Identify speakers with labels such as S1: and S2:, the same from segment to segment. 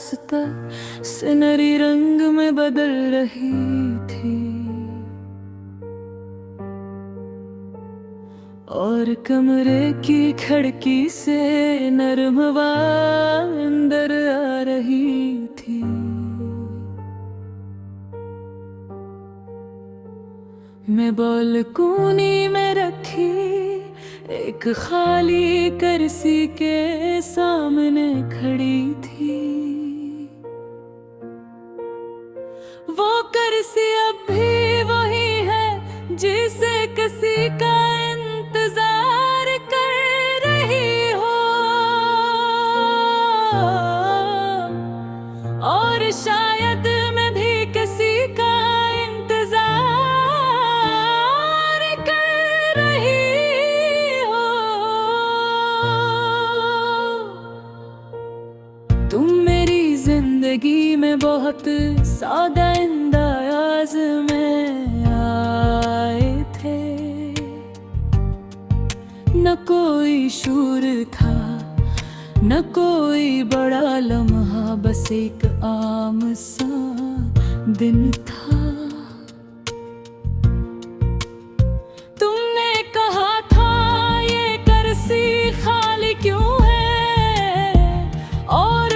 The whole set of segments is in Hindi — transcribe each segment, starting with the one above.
S1: रास्ता सिनरी रंग में बदल रही थी, और कमरे की खिड़की से नरम हवा अंदर आ रही थी। मैं बालकोनी में रखी एक खाली कुर्सी के सामने खड़ी थी। वो कुर्सी अब भी वही है जिसे किसी का इंतजार कर रही हो, और शायद मैं भी किसी का जिंदगी में बहुत सादा अंदाज में आए थे। न कोई शूर था, न कोई बड़ा लम्हा, बस एक आम सा दिन था। तुमने कहा था ये कुर्सी खाली क्यों है, और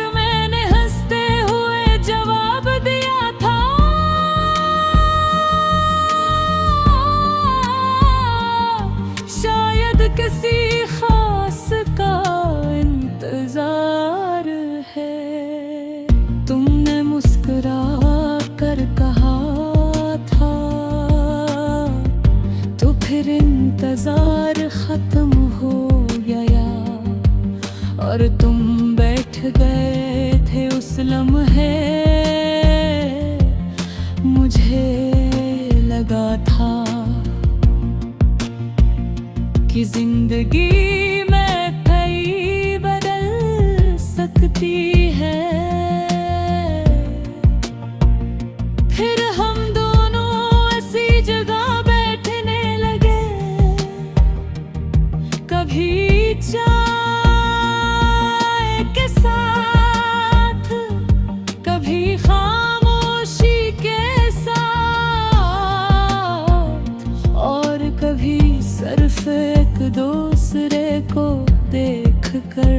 S1: किसी खास का इंतजार है। तुमने मुस्कुरा कर कहा था, तो फिर इंतजार खत्म हो गया, और तुम बैठ गए थे उस लम्हे। मुझे लगा था कि जिंदगी में कई बदल सकती है। फिर हम दोनों ऐसी जगह बैठने लगे, कभी चाय के साथ, कभी खामोशी के साथ, और कभी सिर्फ एक दूसरे को देख कर।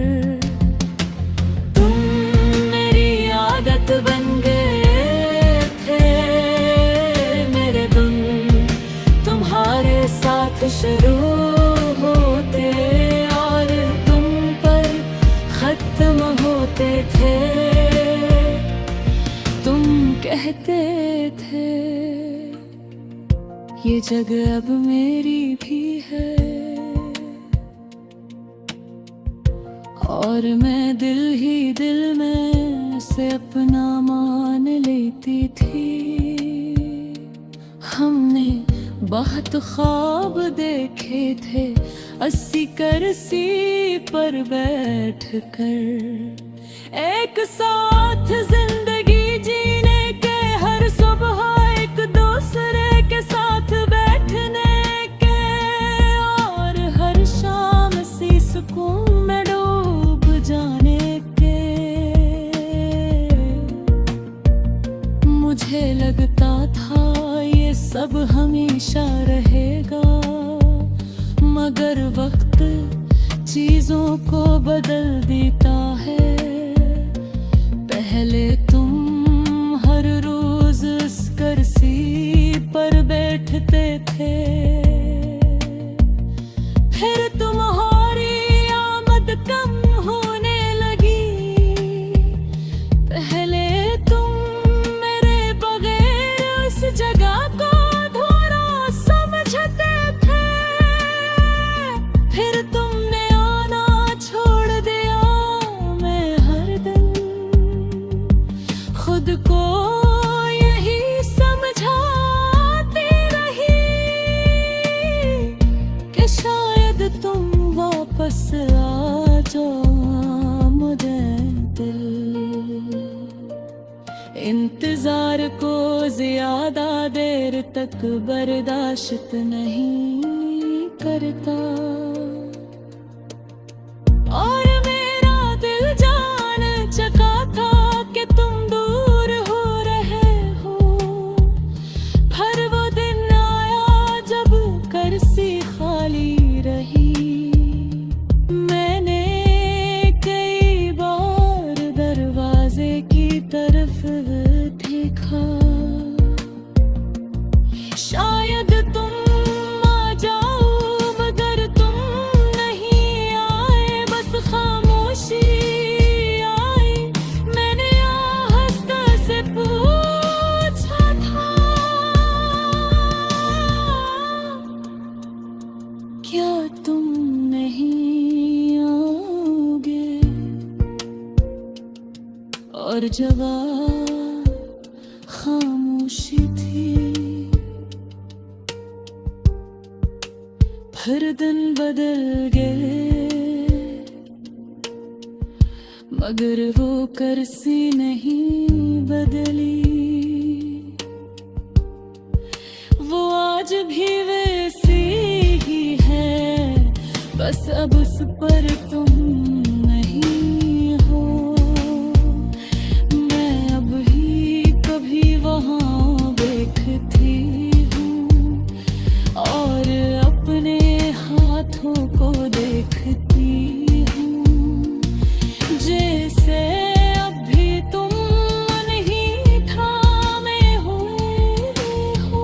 S1: तुम मेरी आदत बन गए थे, मेरे दिन तुम्हारे साथ शुरू होते और तुम पर खत्म होते थे। तुम कहते थे ये जगह अब मेरी भी है, और मैं दिल ही दिल में से अपना मान लेती थी। हमने बहुत ख्वाब देखे थे 80 कुर्सी पर बैठकर, एक साथ जिंदगी जीने के, हर सुबह एक दूसरे के साथ बैठने के, और हर शाम सी सुकून में डूब जाने के। मुझे लगता था ये सब हमेशा रहेगा, मगर वक्त चीजों को बदल देता है। पहले तुम हर रोज इस कुर्सी पर बैठते थे, फिर तुम्हारी आमद कम होने लगी। पहले तुम मेरे बगैर उस जगह को अधूरा समझते थे, फिर तुमने आना छोड़ दिया। मैं हर दिन खुद को यही समझाती रही कि शायद तुम वापस आ जाओ मुझे दिल। इंतजार को ज्यादा देर तक बर्दाश्त नहीं करता, और मेरा दिल जान चका था कि और जवाब खामोशी थी। फिर दिन बदल गए मगर वो करसी नहीं बदली। वो आज भी वैसी ही है, बस अब उस पर तुम नहीं हो। मैं अब ही कभी वहाँ देखती हूँ और अपने हाथों को देखती हूँ, जैसे अब भी तुम नहीं थामे हुए हो।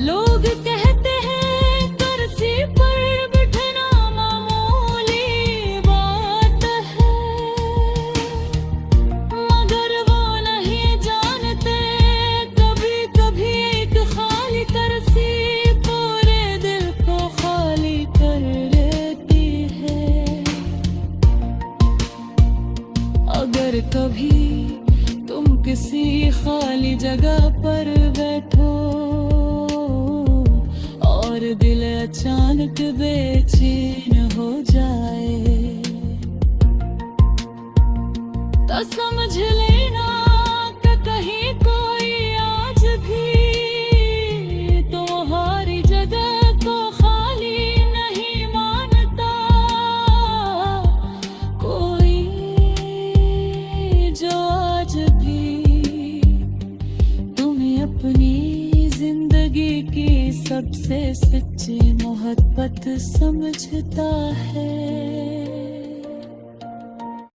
S1: लोग कहते हैं कुर्सी पर बैठना मामूली बात है, मगर वो नहीं जानते कभी कभी एक खाली कुर्सी पूरे दिल को खाली कर लेती है। अगर कभी तुम किसी खाली जगह पर बैठो और दिल अचानक बेचैन हो जाए, तो समझ लेना कि कहीं कोई आज भी तुम्हारी जगह को खाली नहीं मानता। कोई जो आज भी तुम्हें अपनी जिंदगी की सबसे सच्ची मोहब्बत समझता है।